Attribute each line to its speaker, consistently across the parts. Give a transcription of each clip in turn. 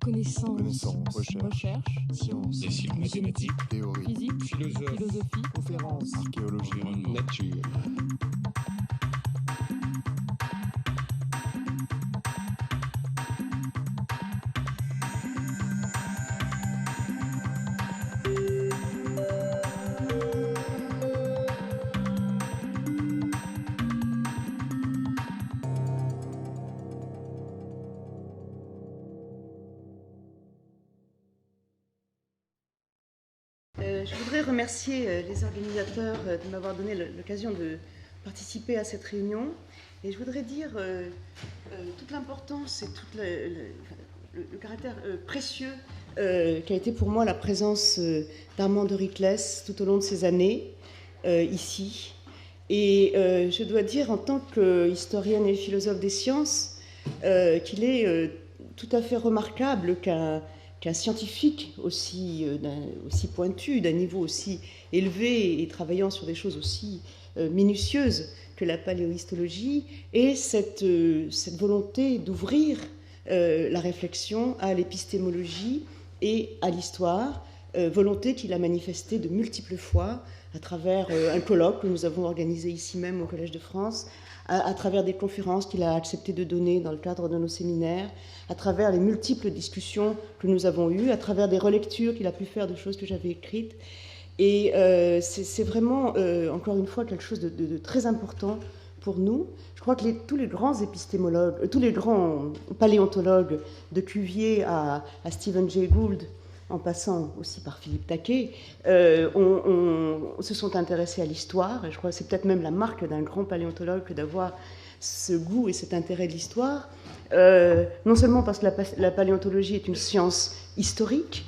Speaker 1: Connaissance,
Speaker 2: recherche,
Speaker 1: sciences,
Speaker 2: dessin, mathématiques,
Speaker 1: théorie,
Speaker 2: physique,
Speaker 1: philosophie,
Speaker 2: conférences,
Speaker 1: archéologie,
Speaker 2: nature.
Speaker 3: Je voudrais remercier les organisateurs de m'avoir donné l'occasion de participer à cette réunion. Et je voudrais dire toute l'importance et tout le caractère précieux qu'a été pour moi la présence d'Armand de Riclès tout au long de ces années ici. Et je dois dire en tant qu'historienne et philosophe des sciences qu'il est tout à fait remarquable qu'un scientifique aussi pointu, d'un niveau aussi élevé et travaillant sur des choses aussi minutieuses que la paléohistologie, ait cette volonté d'ouvrir la réflexion à l'épistémologie et à l'histoire, volonté qu'il a manifestée de multiples fois à travers un colloque que nous avons organisé ici même au Collège de France, à travers des conférences qu'il a accepté de donner dans le cadre de nos séminaires, à travers les multiples discussions que nous avons eues, à travers des relectures qu'il a pu faire de choses que j'avais écrites. Et c'est vraiment, encore une fois, quelque chose de très important pour nous. Je crois que tous les grands épistémologues, tous les grands paléontologues, de Cuvier à Stephen Jay Gould, en passant aussi par Philippe Taquet, se sont intéressés à l'histoire. Et je crois que c'est peut-être même la marque d'un grand paléontologue que d'avoir ce goût et cet intérêt de l'histoire. Non seulement parce que la paléontologie est une science historique,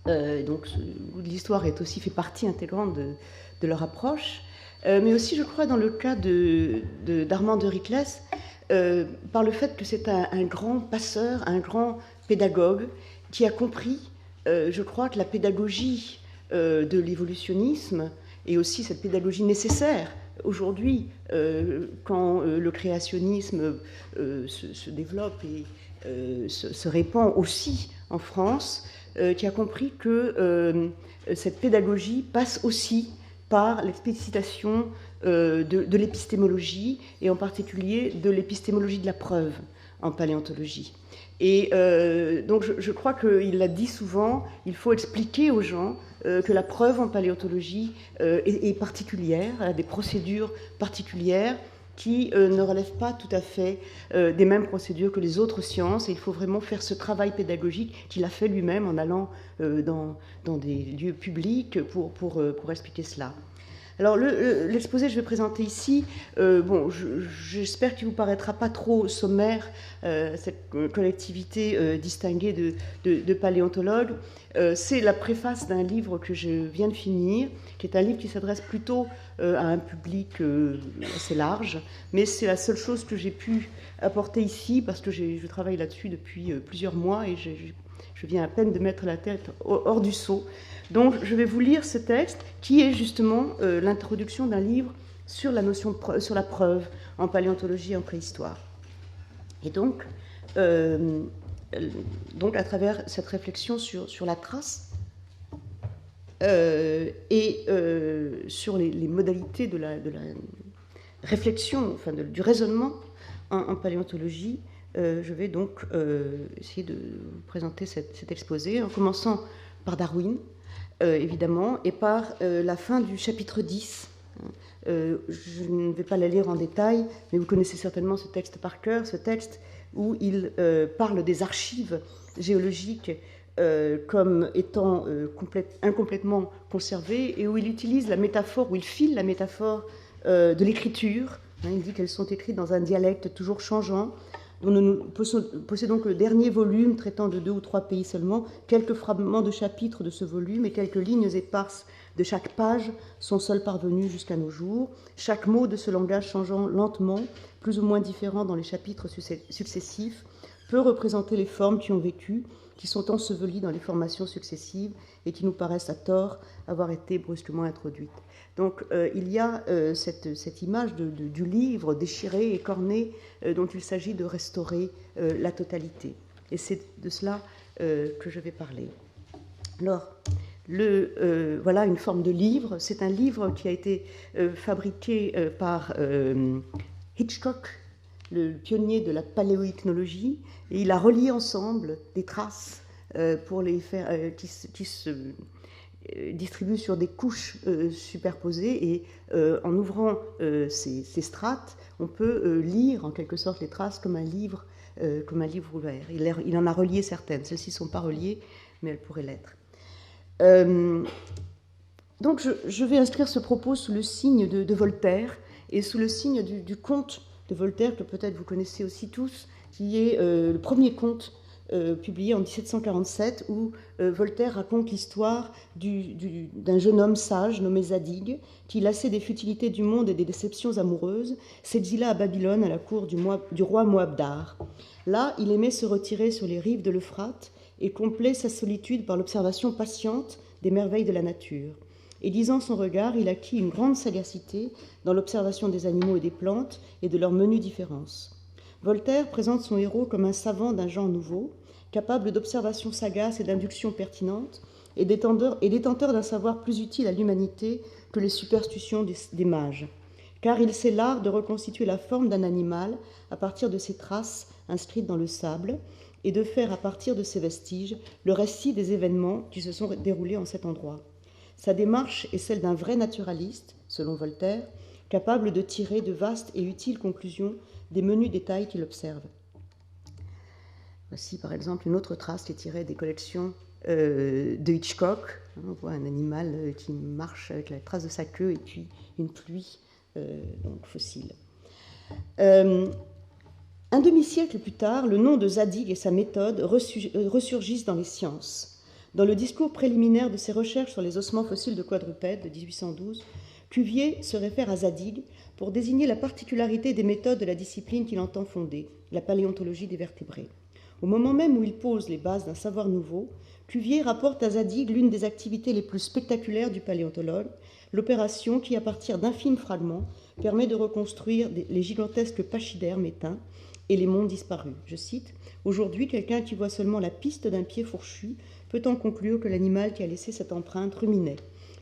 Speaker 3: donc le goût de l'histoire fait partie intégrante de leur approche, mais aussi, je crois, dans le cas d'Armand de Riclès, par le fait que c'est un grand passeur, un grand pédagogue qui a compris, je crois, que la pédagogie de l'évolutionnisme et aussi cette pédagogie nécessaire aujourd'hui, quand le créationnisme se développe et se répand aussi en France, qui a compris que cette pédagogie passe aussi par l'explicitation de l'épistémologie, et en particulier de l'épistémologie de la preuve en paléontologie. Et donc je crois qu'il l'a dit souvent, il faut expliquer aux gens que la preuve en paléontologie est particulière, a des procédures particulières qui ne relèvent pas tout à fait des mêmes procédures que les autres sciences. Et il faut vraiment faire ce travail pédagogique qu'il a fait lui-même en allant dans des lieux publics pour expliquer cela. Alors l'exposé que je vais présenter ici, j'espère qu'il ne vous paraîtra pas trop sommaire, cette collectivité distinguée de paléontologues. C'est la préface d'un livre que je viens de finir, qui est un livre qui s'adresse plutôt à un public assez large, mais c'est la seule chose que j'ai pu apporter ici, parce que je travaille là-dessus depuis plusieurs mois et je viens à peine de mettre la tête hors du seau. Donc je vais vous lire ce texte qui est justement l'introduction d'un livre sur la notion sur la preuve en paléontologie et en préhistoire. Et donc à travers cette réflexion sur la trace et sur les modalités de la réflexion, enfin du raisonnement en paléontologie, je vais donc essayer de vous présenter cet exposé en commençant par Darwin, évidemment, et par la fin du chapitre 10. Je ne vais pas la lire en détail, mais vous connaissez certainement ce texte par cœur, ce texte où il parle des archives géologiques comme étant incomplètement conservées, et où il utilise la métaphore, où il file la métaphore de l'écriture. Il dit qu'elles sont écrites dans un dialecte toujours changeant, dont nous possédons que le dernier volume, traitant de 2 ou 3 pays seulement. Quelques fragments de chapitres de ce volume et quelques lignes éparses de chaque page sont seuls parvenus jusqu'à nos jours, chaque mot de ce langage changeant lentement, plus ou moins différent dans les chapitres successifs, peut représenter les formes qui ont vécu, qui sont ensevelies dans les formations successives et qui nous paraissent à tort avoir été brusquement introduites. Donc il y a cette image du livre déchiré, écorné, dont il s'agit de restaurer la totalité. Et c'est de cela que je vais parler. Alors, voilà une forme de livre. C'est un livre qui a été fabriqué par Hitchcock, le pionnier de la paléoichnologie, et il a relié ensemble des traces pour les faire, qui se distribuent sur des couches superposées, et en ouvrant ces strates, on peut lire en quelque sorte les traces comme un livre ouvert. Il en a relié certaines. Celles-ci ne sont pas reliées, mais elles pourraient l'être. Donc je vais inscrire ce propos sous le signe de Voltaire et sous le signe du conte de Voltaire, que peut-être vous connaissez aussi tous, qui est le premier conte publié en 1747, où Voltaire raconte l'histoire d'un jeune homme sage nommé Zadig, qui, lassé des futilités du monde et des déceptions amoureuses, s'exila à Babylone à la cour du roi Moabdar. Là, il aimait se retirer sur les rives de l'Euphrate et comblait sa solitude par l'observation patiente des merveilles de la nature. Aiguisant son regard, il acquit une grande sagacité dans l'observation des animaux et des plantes et de leurs menues différences. Voltaire présente son héros comme un savant d'un genre nouveau, capable d'observations sagaces et d'inductions pertinentes, et détenteur d'un savoir plus utile à l'humanité que les superstitions des mages. Car il sait l'art de reconstituer la forme d'un animal à partir de ses traces inscrites dans le sable, et de faire à partir de ces vestiges le récit des événements qui se sont déroulés en cet endroit. Sa démarche est celle d'un vrai naturaliste, selon Voltaire, capable de tirer de vastes et utiles conclusions des menus détails qu'il observe. Voici par exemple une autre trace qui est tirée des collections de Hitchcock. On voit un animal qui marche avec la trace de sa queue et puis une pluie donc fossile. Un demi-siècle plus tard, le nom de Zadig et sa méthode ressurgissent dans les sciences. Dans le discours préliminaire de ses recherches sur les ossements fossiles de quadrupèdes de 1812, Cuvier se réfère à Zadig pour désigner la particularité des méthodes de la discipline qu'il entend fonder, la paléontologie des vertébrés. Au moment même où il pose les bases d'un savoir nouveau, Cuvier rapporte à Zadig l'une des activités les plus spectaculaires du paléontologue, l'opération qui, à partir d'infimes fragments, permet de reconstruire les gigantesques pachydermes éteints et les mondes disparus. Je cite, « Aujourd'hui, quelqu'un qui voit seulement la piste d'un pied fourchu peut en conclure que l'animal qui a laissé cette empreinte ruminait.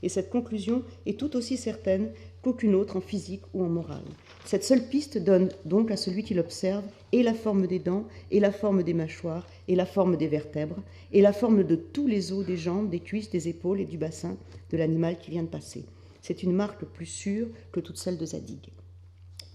Speaker 3: Et cette conclusion est tout aussi certaine qu'aucune autre en physique ou en morale. Cette seule piste donne donc à celui qui l'observe et la forme des dents, et la forme des mâchoires, et la forme des vertèbres, et la forme de tous les os des jambes, des cuisses, des épaules et du bassin de l'animal qui vient de passer. C'est une marque plus sûre que toute celle de Zadig. »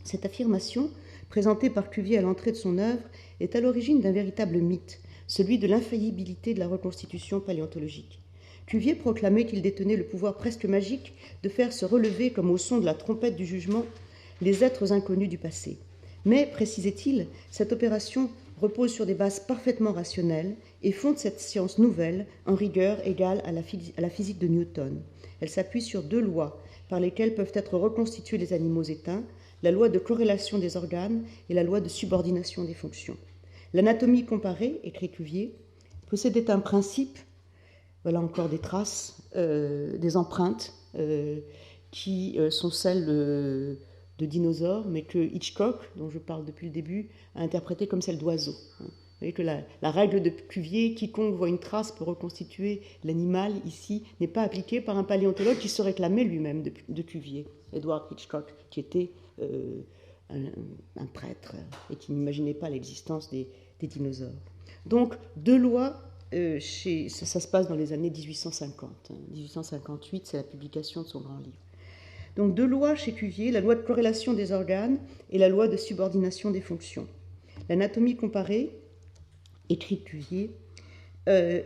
Speaker 3: Cette affirmation, présentée par Cuvier à l'entrée de son œuvre, est à l'origine d'un véritable mythe, celui de l'infaillibilité de la reconstitution paléontologique. Cuvier proclamait qu'il détenait le pouvoir presque magique de faire se relever, comme au son de la trompette du jugement, les êtres inconnus du passé. Mais, précisait-il, cette opération repose sur des bases parfaitement rationnelles et fonde cette science nouvelle en rigueur égale à la physique de Newton. Elle s'appuie sur deux lois par lesquelles peuvent être reconstitués les animaux éteints, la loi de corrélation des organes et la loi de subordination des fonctions. L'anatomie comparée, écrit Cuvier, possédait un principe, voilà encore des traces, des empreintes qui sont celles de dinosaures, mais que Hitchcock, dont je parle depuis le début, a interprété comme celles d'oiseaux. Vous voyez que la règle de Cuvier, quiconque voit une trace peut reconstituer l'animal, ici, n'est pas appliquée par un paléontologue qui se réclamait lui-même de Cuvier, Edward Hitchcock, qui était un prêtre et qui n'imaginait pas l'existence des dinosaures. Donc, deux lois, ça se passe dans les années 1850. 1858, c'est la publication de son grand livre. Donc, deux lois chez Cuvier, la loi de corrélation des organes et la loi de subordination des fonctions. L'anatomie comparée, écrit Cuvier,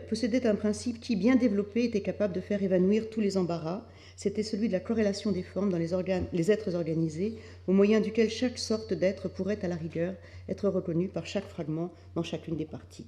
Speaker 3: possédait un principe qui, bien développé, était capable de faire évanouir tous les embarras. C'était celui de la corrélation des formes dans les êtres organisés, au moyen duquel chaque sorte d'être pourrait, à la rigueur, être reconnue par chaque fragment dans chacune des parties.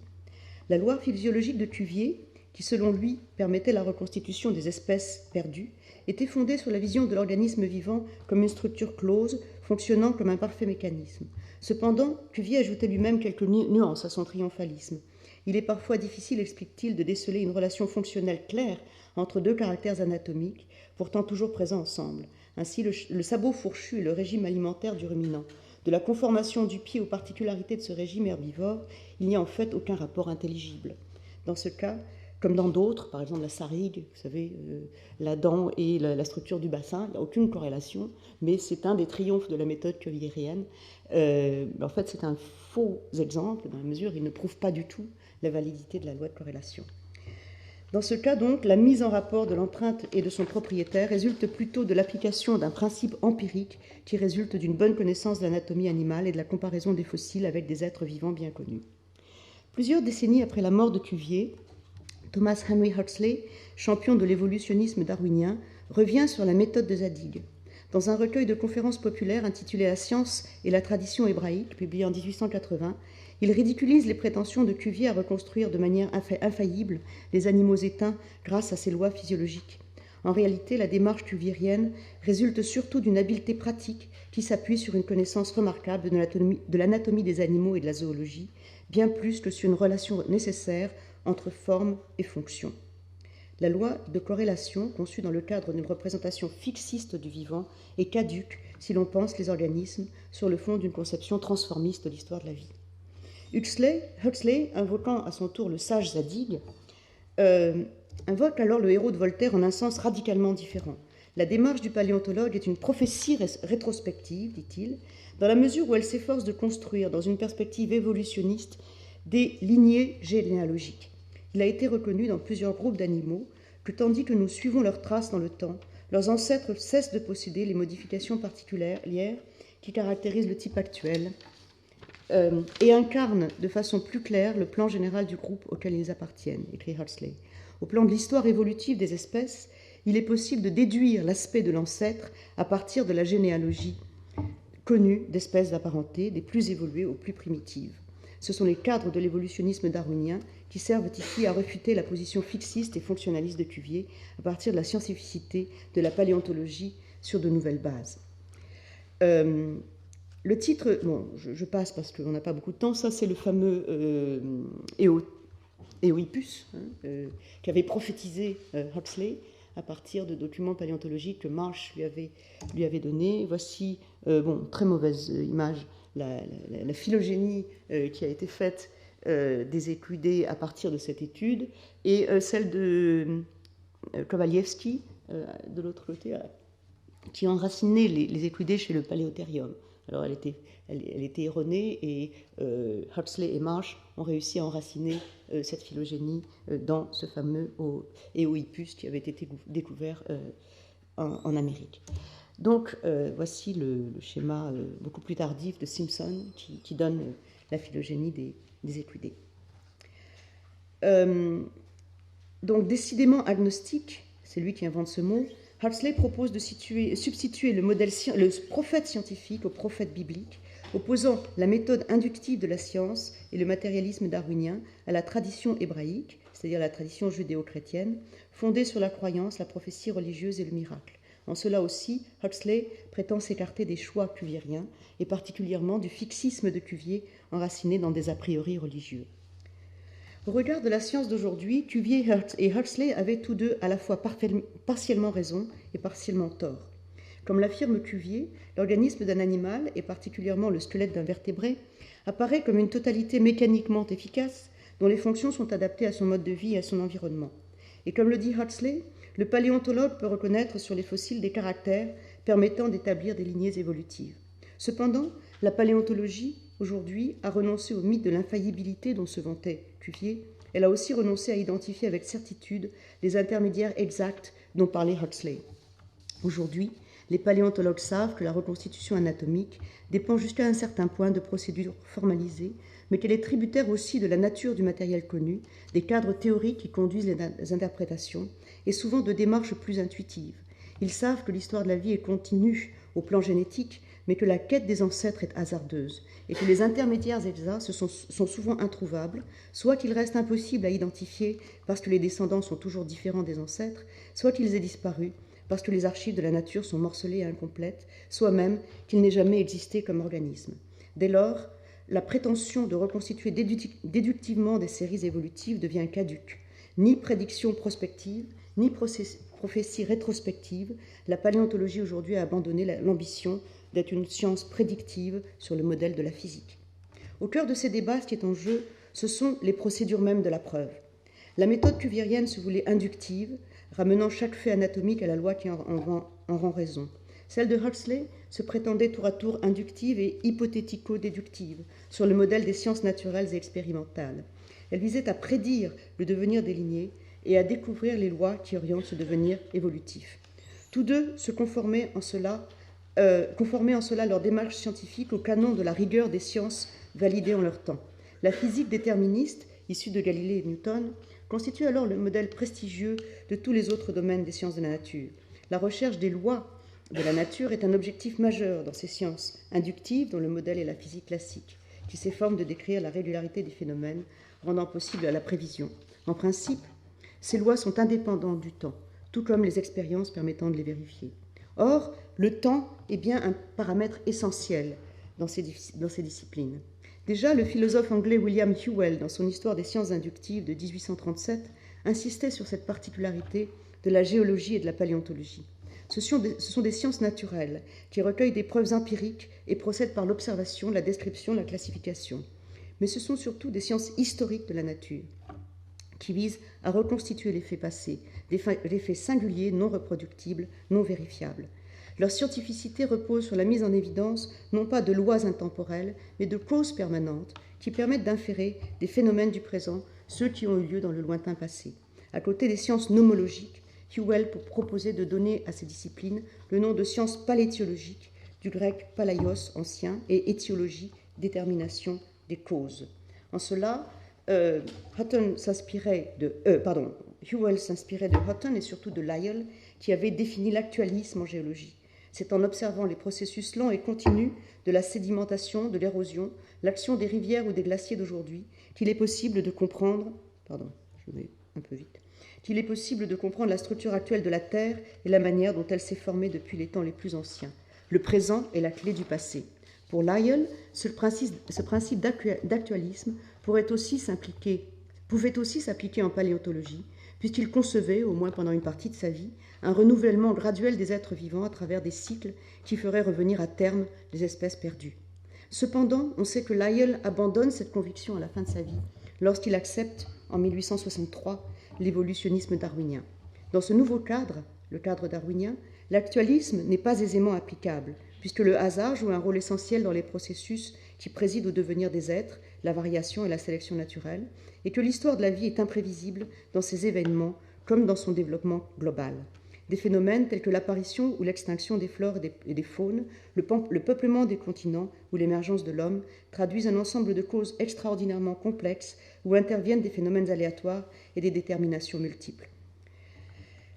Speaker 3: La loi physiologique de Cuvier, qui selon lui permettait la reconstitution des espèces perdues, était fondée sur la vision de l'organisme vivant comme une structure close, fonctionnant comme un parfait mécanisme. Cependant, Cuvier ajoutait lui-même quelques nuances à son triomphalisme. Il est parfois difficile, explique-t-il, de déceler une relation fonctionnelle claire entre deux caractères anatomiques, pourtant toujours présents ensemble. Ainsi, le sabot fourchu est le régime alimentaire du ruminant. de la conformation du pied aux particularités de ce régime herbivore, il n'y a en fait aucun rapport intelligible. Dans ce cas, comme dans d'autres, par exemple la sarrigue, vous savez, la dent et la structure du bassin, il n'y a aucune corrélation, mais c'est un des triomphes de la méthode cuviérienne. En fait, c'est un faux exemple, dans la mesure où il ne prouve pas du tout la validité de la loi de corrélation. Dans ce cas, donc, la mise en rapport de l'empreinte et de son propriétaire résulte plutôt de l'application d'un principe empirique qui résulte d'une bonne connaissance de l'anatomie animale et de la comparaison des fossiles avec des êtres vivants bien connus. Plusieurs décennies après la mort de Cuvier, Thomas Henry Huxley, champion de l'évolutionnisme darwinien, revient sur la méthode de Zadig. Dans un recueil de conférences populaires intitulé La science et la tradition hébraïque, publié en 1880, il ridiculise les prétentions de Cuvier à reconstruire de manière infaillible les animaux éteints grâce à ses lois physiologiques. En réalité, la démarche cuviérienne résulte surtout d'une habileté pratique qui s'appuie sur une connaissance remarquable de l'anatomie des animaux et de la zoologie, bien plus que sur une relation nécessaire entre forme et fonction. La loi de corrélation, conçue dans le cadre d'une représentation fixiste du vivant, est caduque si l'on pense les organismes sur le fond d'une conception transformiste de l'histoire de la vie. Huxley, invoquant à son tour le sage Zadig, invoque alors le héros de Voltaire en un sens radicalement différent. La démarche du paléontologue est une prophétie rétrospective, dit-il, dans la mesure où elle s'efforce de construire, dans une perspective évolutionniste, des lignées généalogiques. Il a été reconnu dans plusieurs groupes d'animaux que, tandis que nous suivons leurs traces dans le temps, leurs ancêtres cessent de posséder les modifications particulières qui caractérisent le type actuel et incarnent de façon plus claire le plan général du groupe auquel ils appartiennent, écrit Huxley. Au plan de l'histoire évolutive des espèces, il est possible de déduire l'aspect de l'ancêtre à partir de la généalogie connue d'espèces apparentées, des plus évoluées aux plus primitives. Ce sont les cadres de l'évolutionnisme darwinien qui servent ici à refuter la position fixiste et fonctionnaliste de Cuvier à partir de la scientificité de la paléontologie sur de nouvelles bases. Le titre, bon, je passe parce qu'on n'a pas beaucoup de temps, ça c'est le fameux Eohippus, qu'avait prophétisé Huxley à partir de documents paléontologiques que Marsh lui avait donnés. Voici, très mauvaise image, la phylogénie qui a été faite des équidés à partir de cette étude, et celle de Kowalewski, de l'autre côté, qui enracinait les équidés chez le Paléotherium. Alors elle était erronée, et Huxley et Marsh ont réussi à enraciner cette phylogénie dans ce fameux Eohippus qui avait été découvert en Amérique. Donc voici le schéma beaucoup plus tardif de Simpson qui donne la phylogénie des équidés. Donc décidément agnostique, c'est lui qui invente ce mot, Huxley propose de substituer le prophète scientifique au prophète biblique, opposant la méthode inductive de la science et le matérialisme darwinien à la tradition hébraïque, c'est-à-dire la tradition judéo-chrétienne, fondée sur la croyance, la prophétie religieuse et le miracle. En cela aussi, Huxley prétend s'écarter des choix cuviériens, et particulièrement du fixisme de Cuvier enraciné dans des a priori religieux. Au regard de la science d'aujourd'hui, Cuvier et Huxley avaient tous deux à la fois partiellement raison et partiellement tort. Comme l'affirme Cuvier, l'organisme d'un animal, et particulièrement le squelette d'un vertébré, apparaît comme une totalité mécaniquement efficace dont les fonctions sont adaptées à son mode de vie et à son environnement. Et comme le dit Huxley, le paléontologue peut reconnaître sur les fossiles des caractères permettant d'établir des lignées évolutives. Cependant, la paléontologie, aujourd'hui, a renoncé au mythe de l'infaillibilité dont se vantait Cuvier. Elle a aussi renoncé à identifier avec certitude les intermédiaires exacts dont parlait Huxley. Aujourd'hui, les paléontologues savent que la reconstitution anatomique dépend jusqu'à un certain point de procédures formalisées, mais qu'elle est tributaire aussi de la nature du matériel connu, des cadres théoriques qui conduisent les interprétations, et souvent de démarches plus intuitives. Ils savent que l'histoire de la vie est continue au plan génétique, mais que la quête des ancêtres est hasardeuse, et que les intermédiaires exacts sont souvent introuvables, soit qu'ils restent impossibles à identifier parce que les descendants sont toujours différents des ancêtres, soit qu'ils aient disparu parce que les archives de la nature sont morcelées et incomplètes, soit même qu'ils n'aient jamais existé comme organisme. Dès lors, la prétention de reconstituer déductivement des séries évolutives devient caduque. Ni prédiction prospective, ni prophétie rétrospective, la paléontologie aujourd'hui a abandonné l'ambition d'être une science prédictive sur le modèle de la physique. Au cœur de ces débats, ce qui est en jeu, ce sont les procédures mêmes de la preuve. La méthode cuvérienne se voulait inductive, ramenant chaque fait anatomique à la loi qui en rend raison. Celle de Huxley se prétendait tour à tour inductive et hypothético-déductive, sur le modèle des sciences naturelles et expérimentales. Elle visait à prédire le devenir des lignées et à découvrir les lois qui orientent ce devenir évolutif. Tous deux se conformaient en cela leur démarche scientifique au canon de la rigueur des sciences validées en leur temps. La physique déterministe, issue de Galilée et de Newton, constitue alors le modèle prestigieux de tous les autres domaines des sciences de la nature. La recherche des lois de la nature est un objectif majeur dans ces sciences inductives dont le modèle est la physique classique, qui s'efforme de décrire la régularité des phénomènes, rendant possible la prévision. En principe, ces lois sont indépendantes du temps, tout comme les expériences permettant de les vérifier. Or, le temps est bien un paramètre essentiel dans ces disciplines. Déjà, le philosophe anglais William Whewell, dans son Histoire des sciences inductives de 1837, insistait sur cette particularité de la géologie et de la paléontologie. Ce sont des sciences naturelles qui recueillent des preuves empiriques et procèdent par l'observation, la description, la classification. Mais ce sont surtout des sciences historiques de la nature qui visent à reconstituer les faits passés, des faits singuliers, non reproductibles, non vérifiables. Leur scientificité repose sur la mise en évidence non pas de lois intemporelles, mais de causes permanentes qui permettent d'inférer des phénomènes du présent, ceux qui ont eu lieu dans le lointain passé. À côté des sciences nomologiques, Whewell proposait de donner à ces disciplines le nom de sciences palétiologiques, du grec palaios ancien, et étiologie, détermination des causes. En cela, Hutton s'inspirait Whewell s'inspirait de Hutton et surtout de Lyell, qui avait défini l'actualisme en géologie. C'est en observant les processus lents et continus de la sédimentation, de l'érosion, l'action des rivières ou des glaciers d'aujourd'hui, qu'il est possible de comprendre, qu'il est possible de comprendre la structure actuelle de la Terre et la manière dont elle s'est formée depuis les temps les plus anciens. Le présent est la clé du passé. Pour Lyell, ce principe d'actualisme pouvait aussi s'appliquer en paléontologie, puisqu'il concevait, au moins pendant une partie de sa vie, un renouvellement graduel des êtres vivants à travers des cycles qui feraient revenir à terme les espèces perdues. Cependant, on sait que Lyell abandonne cette conviction à la fin de sa vie, lorsqu'il accepte, en 1863, l'évolutionnisme darwinien. Dans ce nouveau cadre, le cadre darwinien, l'actualisme n'est pas aisément applicable, puisque le hasard joue un rôle essentiel dans les processus qui président au devenir des êtres, la variation et la sélection naturelle, et que l'histoire de la vie est imprévisible dans ses événements comme dans son développement global. Des phénomènes tels que l'apparition ou l'extinction des flores et des faunes, le peuplement des continents ou l'émergence de l'homme traduisent un ensemble de causes extraordinairement complexes où interviennent des phénomènes aléatoires et des déterminations multiples.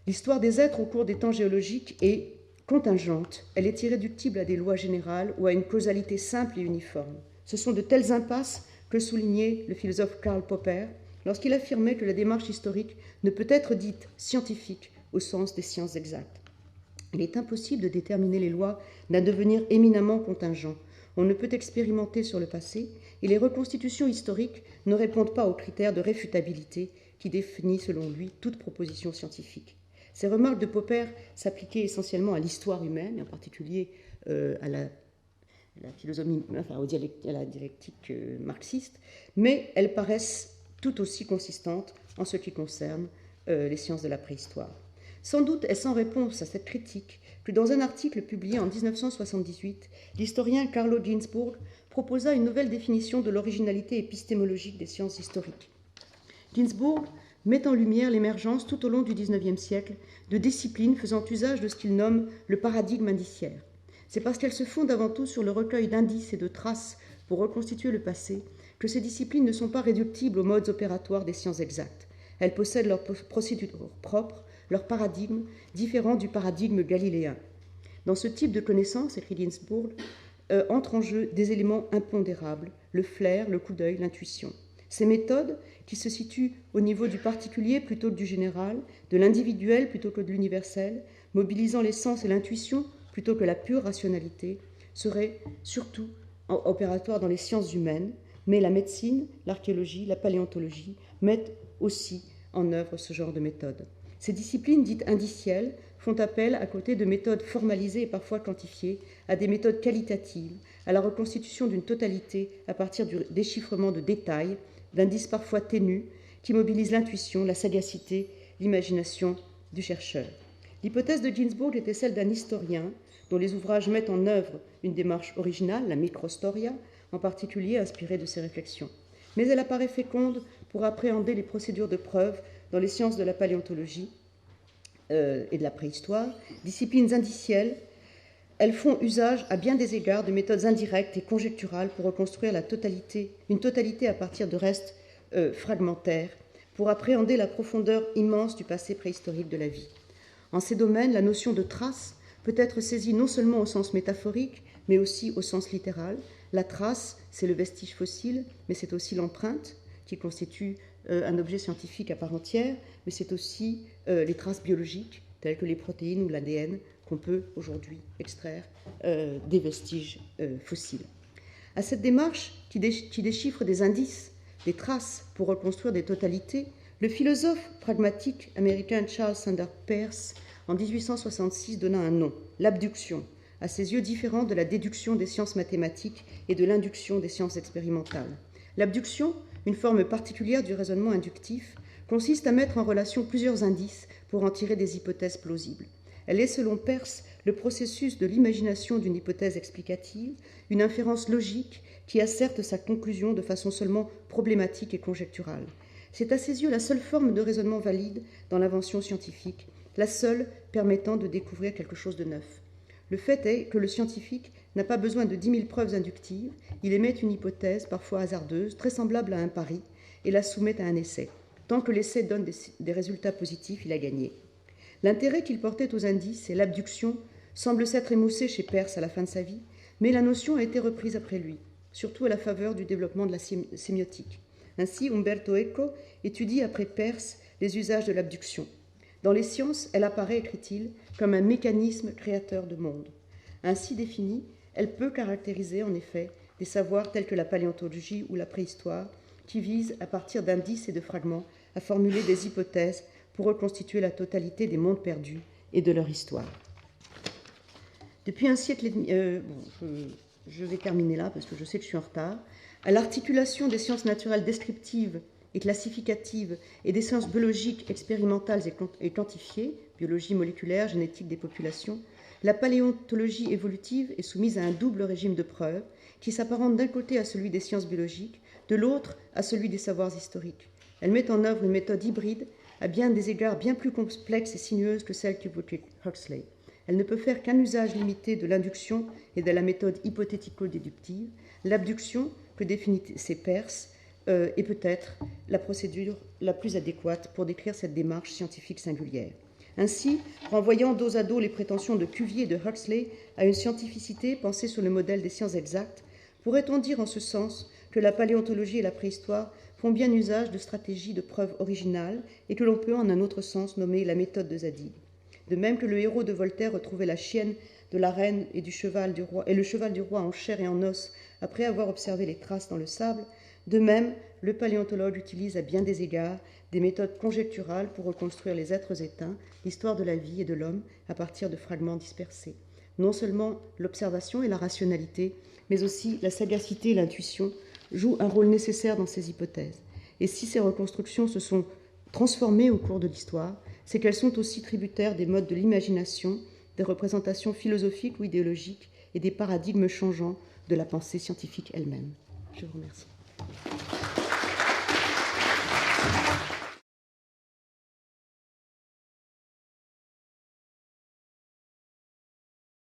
Speaker 3: L'histoire des êtres au cours des temps géologiques est contingente, elle est irréductible à des lois générales ou à une causalité simple et uniforme. Ce sont de telles impasses que soulignait le philosophe Karl Popper lorsqu'il affirmait que la démarche historique ne peut être dite scientifique au sens des sciences exactes. Il est impossible de déterminer les lois d'un devenir éminemment contingent. On ne peut expérimenter sur le passé et les reconstitutions historiques ne répondent pas aux critères de réfutabilité qui définissent, selon lui, toute proposition scientifique. Ces remarques de Popper s'appliquaient essentiellement à l'histoire humaine, et en particulier à la philosophie, à la dialectique marxiste, mais elles paraissent tout aussi consistantes en ce qui concerne les sciences de la préhistoire. Sans doute est-ce en réponse à cette critique que dans un article publié en 1978, l'historien Carlo Ginzburg proposa une nouvelle définition de l'originalité épistémologique des sciences historiques. Ginzburg met en lumière l'émergence tout au long du XIXe siècle de disciplines faisant usage de ce qu'il nomme le paradigme indiciaire. C'est parce qu'elles se fondent avant tout sur le recueil d'indices et de traces pour reconstituer le passé que ces disciplines ne sont pas réductibles aux modes opératoires des sciences exactes. Elles possèdent leur procédure propre, leur paradigme, différent du paradigme galiléen. Dans ce type de connaissance, écrit Ginzburg, entrent en jeu des éléments impondérables, le flair, le coup d'œil, l'intuition. Ces méthodes, qui se situent au niveau du particulier plutôt que du général, de l'individuel plutôt que de l'universel, mobilisant les sens et l'intuition plutôt que la pure rationalité, seraient surtout opératoires dans les sciences humaines, mais la médecine, l'archéologie, la paléontologie mettent aussi en œuvre ce genre de méthode. Ces disciplines dites indicielles font appel, à côté de méthodes formalisées et parfois quantifiées, à des méthodes qualitatives, à la reconstitution d'une totalité à partir du déchiffrement de détails, d'indices parfois ténus, qui mobilisent l'intuition, la sagacité, l'imagination du chercheur. L'hypothèse de Ginsburg était celle d'un historien dont les ouvrages mettent en œuvre une démarche originale, la microstoria, en particulier inspirée de ses réflexions. Mais elle apparaît féconde pour appréhender les procédures de preuve dans les sciences de la paléontologie et de la préhistoire, disciplines indicielles. Elles font usage à bien des égards de méthodes indirectes et conjecturales pour reconstruire une totalité à partir de restes fragmentaires, pour appréhender la profondeur immense du passé préhistorique de la vie. En ces domaines, la notion de trace peut être saisie non seulement au sens métaphorique, mais aussi au sens littéral. La trace, c'est le vestige fossile, mais c'est aussi l'empreinte, qui constitue un objet scientifique à part entière, mais c'est aussi les traces biologiques, telles que les protéines ou l'ADN, qu'on peut aujourd'hui extraire des vestiges fossiles. À cette démarche, qui déchiffre des indices, des traces pour reconstruire des totalités, le philosophe pragmatique américain Charles Sanders Peirce, en 1866, donna un nom, l'abduction, à ses yeux différent de la déduction des sciences mathématiques et de l'induction des sciences expérimentales. L'abduction, une forme particulière du raisonnement inductif, consiste à mettre en relation plusieurs indices pour en tirer des hypothèses plausibles. Elle est, selon Peirce, le processus de l'imagination d'une hypothèse explicative, une inférence logique qui asserte sa conclusion de façon seulement problématique et conjecturale. C'est à ses yeux la seule forme de raisonnement valide dans l'invention scientifique, la seule permettant de découvrir quelque chose de neuf. Le fait est que le scientifique n'a pas besoin de 10 000 preuves inductives, il émet une hypothèse, parfois hasardeuse, très semblable à un pari, et la soumet à un essai. Tant que l'essai donne des résultats positifs, il a gagné. L'intérêt qu'il portait aux indices et l'abduction semble s'être émoussé chez Peirce à la fin de sa vie, mais la notion a été reprise après lui, surtout à la faveur du développement de la sémiotique. Ainsi, Umberto Eco étudie après Peirce les usages de l'abduction. Dans les sciences, elle apparaît, écrit-il, comme un mécanisme créateur de monde. Ainsi définie, elle peut caractériser en effet des savoirs tels que la paléontologie ou la préhistoire, qui visent, à partir d'indices et de fragments, à formuler des hypothèses pour reconstituer la totalité des mondes perdus et de leur histoire. Depuis un siècle et demi, je vais terminer là parce que je sais que je suis en retard, à l'articulation des sciences naturelles descriptives et classificatives et des sciences biologiques expérimentales et quantifiées, biologie moléculaire, génétique des populations, la paléontologie évolutive est soumise à un double régime de preuves qui s'apparente d'un côté à celui des sciences biologiques, de l'autre à celui des savoirs historiques. Elle met en œuvre une méthode hybride à bien des égards bien plus complexe et sinueuse que celle qu'évoquait Huxley. Elle ne peut faire qu'un usage limité de l'induction et de la méthode hypothético-déductive. L'abduction, que définissait Peirce, est peut-être la procédure la plus adéquate pour décrire cette démarche scientifique singulière. Ainsi, renvoyant dos à dos les prétentions de Cuvier et de Huxley à une scientificité pensée sur le modèle des sciences exactes, pourrait-on dire en ce sens que la paléontologie et la préhistoire font bien usage de stratégies de preuve originales et que l'on peut en un autre sens nommer la méthode de Zadig. De même que le héros de Voltaire retrouvait la chienne de la reine et le cheval du roi en chair et en os après avoir observé les traces dans le sable, de même, le paléontologue utilise à bien des égards des méthodes conjecturales pour reconstruire les êtres éteints, l'histoire de la vie et de l'homme à partir de fragments dispersés. Non seulement l'observation et la rationalité, mais aussi la sagacité et l'intuition jouent un rôle nécessaire dans ces hypothèses. Et si ces reconstructions se sont transformées au cours de l'histoire, c'est qu'elles sont aussi tributaires des modes de l'imagination, des représentations philosophiques ou idéologiques et des paradigmes changeants de la pensée scientifique elle-même. Je vous remercie.